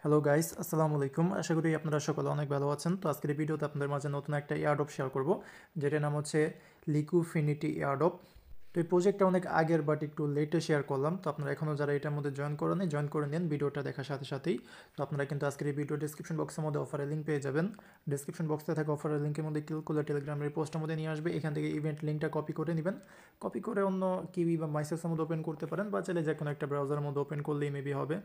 Hello guys, আসসালামু আলাইকুম। আশা করি আপনারা সকলে অনেক ভালো আছেন। তো আজকের এই ভিডিওতে আপনাদের মাঝে নতুন একটা এয়ারড্রপ শেয়ার করব, যেটার নাম হচ্ছে লিকুইফিনিটি এয়ারড্রপ। তো এই প্রজেক্টটা অনেক আগের বাট একটু লেটে শেয়ার করলাম। তো আপনারা এখনও যারা এটার মধ্যে জয়েন করে নিন ভিডিওটা দেখার সাথে সাথেই। তো আপনারা কিন্তু আজকের এই ভিডিও ডিসক্রিপশন বক্সের মধ্যে অফারের লিঙ্ক পেয়ে যাবেন। ডিসক্রিপশন বক্সে থাকা অফারের লিঙ্কের মধ্যে ক্লিক করলে টেলিগ্রামের পোস্টের মধ্যে নিয়ে আসবে। এখান থেকে ইভেন্ট লিঙ্কটা কপি করে নেবেন। কপি করে অন্য কিউই বা মাইসেসের মধ্যে ওপেন করতে পারেন, বা চাইলে যে কোনো একটা ব্রাউজারের মধ্যে ওপেন করলেই মেবি হবে।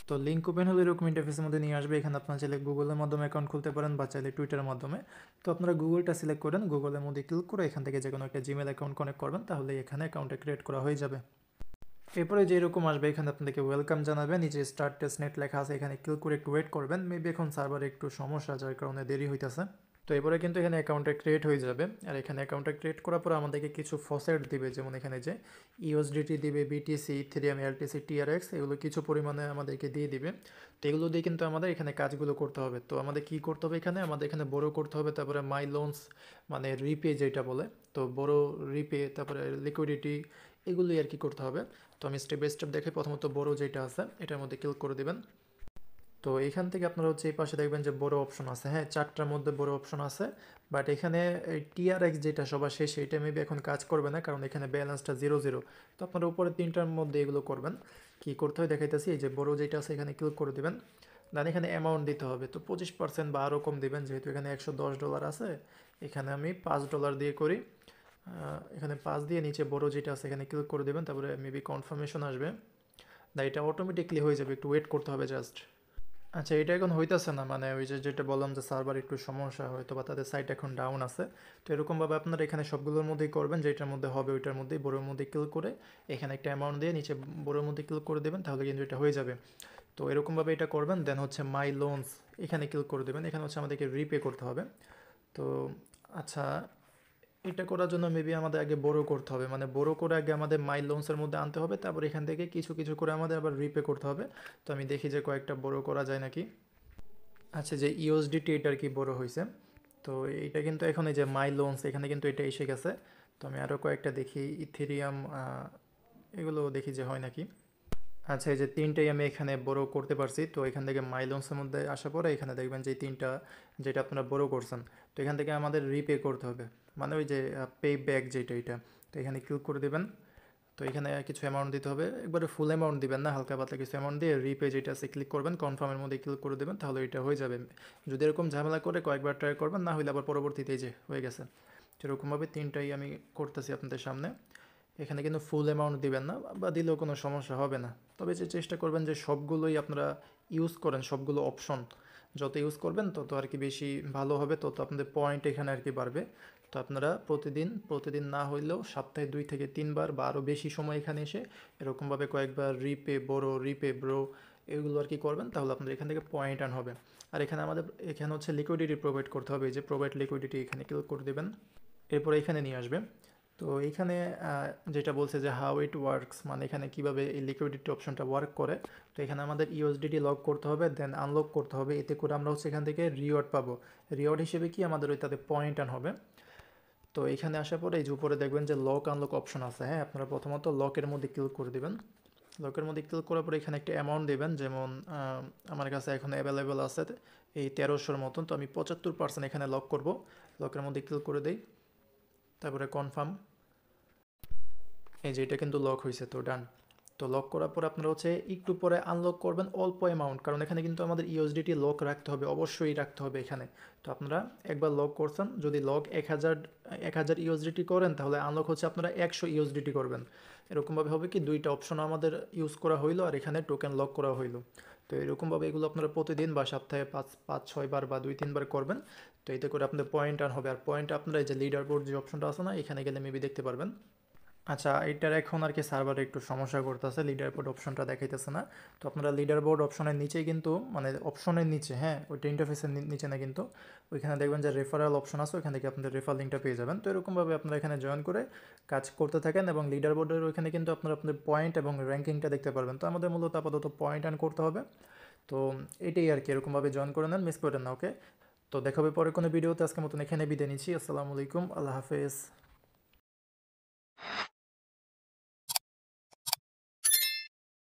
তো লিঙ্ক ওপেন হলে এরকম ইন্টারফেসের মধ্যে নিয়ে আসবে। এখানে আপনারা চাইলে গুগলের মাধ্যমে অ্যাকাউন্ট খুলতে পারেন, বা চাইলে টুইটারের মাধ্যমে। তো আপনারা গুগলটা সিলেক্ট করেন, গুগলের মধ্যে ক্লিক করে এখান থেকে যে কোনো একটা জিমেল অ্যাকাউন্ট কানেক্ট করবেন, তাহলে এখানে অ্যাকাউন্টটা ক্রিয়েট করা হয়ে যাবে। এরপরে যেরকম আসবে এখানে আপনাদেরকে ওয়েলকাম জানাবে, নিচে স্টার্ট টেস্ট নেট লেখা আছে, এখানে ক্লিক করে একটু ওয়েট করবেন। মেবি এখন সার্ভারে একটু সমস্যা, যার কারণে দেরি হইতেছে। তো এবারে কিন্তু এখানে অ্যাকাউন্টটা ক্রিয়েট হয়ে যাবে। আর এখানে অ্যাকাউন্টটা ক্রিয়েট করার পর আমাদেরকে কিছু ফসেট দিবে, যেমন এখানে যে ইউএসডিটি দিবে, বিটিসি, ইথেরিয়াম, এলটিসি, টিআরএক্স, এগুলো কিছু পরিমাণে আমাদেরকে দিয়ে দিবে। তো এগুলো দিয়ে কিন্তু আমাদের এখানে কাজগুলো করতে হবে। তো আমাদের কি করতে হবে, আমাদের এখানে বড় করতে হবে, তারপরে মাই লোনস মানে রিপে যেটা বলে, তো বড় রিপে, তারপরে লিকুইডিটি, এগুলোই আর কি করতে হবে। তো আমি স্টেপ বাই স্টেপ দেখে প্রথমত বড় যেটা আছে এটার মধ্যে ক্লিক করে দেবেন। তো এখান থেকে আপনারা হচ্ছে এই পাশে দেখবেন যে বড় অপশন আছে, হ্যাঁ 4টার মধ্যে বড় অপশন আছে। বাট এখানে এই টিআরএক্স যেটা সবার শেষে, এটা মেবি এখন কাজ করবে না, কারণ এখানে ব্যালেন্সটা 0 0। তো আপনারা উপরে 3টার মধ্যে এগুলো করবেন। কি করতে হয় দেখাইতেছি, এই যে বড় যেটা আছে এখানে ক্লিক করে দেবেন। দেন এখানে অ্যামাউন্ট দিতে হবে, তো 25% বা আরও কম দিবেন, যেহেতু এখানে $110 আছে। এখানে আমি $5 দিয়ে করি। এখানে 5 দিয়ে নিচে বড় যেটা আছে এখানে ক্লিক করে দেবেন, তারপরে মেবি কনফার্মেশন আসবে। না, এটা অটোমেটিকলি হয়ে যাবে, একটু ওয়েট করতে হবে জাস্ট। আচ্ছা, এটা এখন হইতেছে না, মানে ওই যে যেটা বললাম যে সার্ভার একটু সমস্যা, হয়তো বা তাদের সাইট এখন ডাউন আছে। তো এরকমভাবে আপনারা এখানে সবগুলোর মধ্যেই করবেন, যেটার মধ্যে হবে ওইটার মধ্যেই বড়োর মধ্যে ক্লিক করে এখানে একটা অ্যামাউন্ট দিয়ে নিচে বড়োর মধ্যে ক্লিক করে দেবেন, তাহলে কিন্তু এটা হয়ে যাবে। তো এরকমভাবে এটা করবেন। দেন হচ্ছে মাই লোনস, এখানে ক্লিক করে দেবেন। এখানে হচ্ছে আমাদেরকে রিপে করতে হবে। তো আচ্ছা, এটা করার জন্য মেবি আমাদের আগে বড় করতে হবে, মানে বড় করে আগে আমাদের মাই লোনসের মধ্যে আনতে হবে, তারপর এখান থেকে কিছু কিছু করে আমাদের আবার রিপে করতে হবে। তো আমি দেখি যে কয়েকটা বড় করা যায় নাকি। আচ্ছা, যে ইউএসডিটি এটা আর কি বড় হয়েছে। তো এইটা কিন্তু এখন এই যে মাই লোনস, এখানে কিন্তু এটা এসে গেছে। তো আমি আরও কয়েকটা দেখি, ইথেরিয়াম, এগুলো দেখি যে হয় নাকি। আচ্ছা, এই যে 3টাই আমি এখানে বড় করতে পারছি। তো এখান থেকে মাই লোনসের মধ্যে আসার পরে এখানে দেখবেন যে 3টা যেটা আপনারা বড় করছেন, তো এখান থেকে আমাদের রিপে করতে হবে, মানে ওই যে পে ব্যাক যেটা, এটা। তো এখানে ক্লিক করে দেবেন। তো এখানে কিছু অ্যামাউন্ট দিতে হবে, একবারে ফুল অ্যামাউন্ট দিবেন না, হালকা পাতলা কিছু অ্যামাউন্ট দিয়ে রিপে যেটা আছে ক্লিক করবেন, কনফার্মের মধ্যে ক্লিক করে দেবেন, তাহলে এটা হয়ে যাবে। যদি এরকম ঝামেলা করে কয়েকবার ট্রাই করবেন, না হলে আবার পরবর্তীতে যে হয়ে গেছে। সেরকমভাবে 3টাই আমি করতেছি আপনাদের সামনে। এখানে কিন্তু ফুল অ্যামাউন্ট দিবেন না, বা দিলেও কোনো সমস্যা হবে না। তবে যে চেষ্টা করবেন যে সবগুলোই আপনারা ইউজ করেন, সবগুলো অপশন যত ইউজ করবেন তত আর কি বেশি ভালো হবে, তত আপনাদের পয়েন্ট এখানে আর কি বাড়বে। তো আপনারা প্রতিদিন না হইলেও সপ্তাহে 2 থেকে 3বার বা আরও বেশি সময় এখানে এসে এরকমভাবে কয়েকবার রিপে বড়, রিপে ব্রো, এগুলো আর কি করবেন, তাহলে আপনাদের এখান থেকে পয়েন্ট আর্ন হবে। আর এখানে হচ্ছে লিকুইডিটি প্রোভাইড করতে হবে, এই যে প্রোভাইড লিকুইডিটি, এখানে ক্লিক করে দেবেন। এরপর এখানে নিয়ে আসবে। তো এইখানে যেটা বলছে যে হাউ ইট ওয়ার্কস, মানে এখানে কীভাবে এই লিকুইডিটি অপশনটা ওয়ার্ক করে। তো এখানে আমাদের ইউএসডিটি লক করতে হবে, দেন আনলক করতে হবে, এতে করে আমরা হচ্ছে এখান থেকে রিওয়ার্ড পাবো। রিওয়ার্ড হিসেবে কি আমাদের ওই তাদের পয়েন্ট আন হবে। তো এখানে আসার পরে এই যে উপরে দেখবেন যে লক আনলক অপশন আছে, হ্যাঁ আপনারা প্রথমত লকের মধ্যে ক্লিক করে দেবেন। লকের মধ্যে ক্লিক করার পরে এখানে একটা অ্যামাউন্ট দেবেন, যেমন আমার কাছে এখন অ্যাভেলেবেল আছে এই 1300-র মতন। তো আমি 75% এখানে লক করব। লকের মধ্যে ক্লিক করে দেই, তারপরে কনফার্ম। এই যে এটা কিন্তু লক হয়েছে, তো ডান। তো লক করার পর আপনারা হচ্ছে একটু পরে আনলক করবেন অল্প অ্যামাউন্ট, কারণ এখানে কিন্তু আমাদের ইউএসডিটি লক রাখতে হবে, অবশ্যই রাখতে হবে এখানে। তো আপনারা একবার লক করছেন, যদি লক 1000 ইউএসডিটি করেন, তাহলে আনলক হচ্ছে আপনারা 100 ইউএসডিটি করবেন। এরকমভাবে হবে কি, 2টা অপশন আমাদের ইউজ করা হইলো, আর এখানে টোকেন লক করা হইলো। তো এরকমভাবে এগুলো আপনারা প্রতিদিন বা সপ্তাহে 5-6বার বা 2-3বার করবেন। তো এতে করে আপনাদের পয়েন্ট আর্ন হবে। আর পয়েন্ট আপনারা এই যে লিডার বোর্ড যে অপশনটা আছে না, এখানে গেলে মেবি দেখতে পারবেন। আচ্ছা, এটার এখন আর কি সার্ভারে একটু সমস্যা করতেছে, লিডার বোর্ড অপশনটা দেখাইতেছে না। তো আপনারা লিডার বোর্ড অপশনের নিচেই কিন্তু, মানে অপশনের নিচে, হ্যাঁ ওইটা ইন্টারফেসের নিচে না কিন্তু, ওইখানে দেখবেন যে রেফারাল অপশন আছে, ওইখান থেকে আপনাদের রেফার লিঙ্কটা পেয়ে যাবেন। তো এরকমভাবে আপনারা এখানে জয়েন করে কাজ করতে থাকেন, এবং লিডার বোর্ডের ওইখানে কিন্তু আপনারা আপনাদের পয়েন্ট এবং র্যাঙ্কিংটা দেখতে পারবেন। তো আমাদের মূলত আপাতত পয়েন্ট আর্ন করতে হবে। তো এটাই আর কি, এরকমভাবে জয়েন করে নেন, মিস করেন না, ওকে। তো দেখা হবে পরে কোনো ভিডিওতে। আজকের মতন এখানে বিদায় নিচ্ছি। আসসালামু আলাইকুম, আল্লাহ হাফেজ।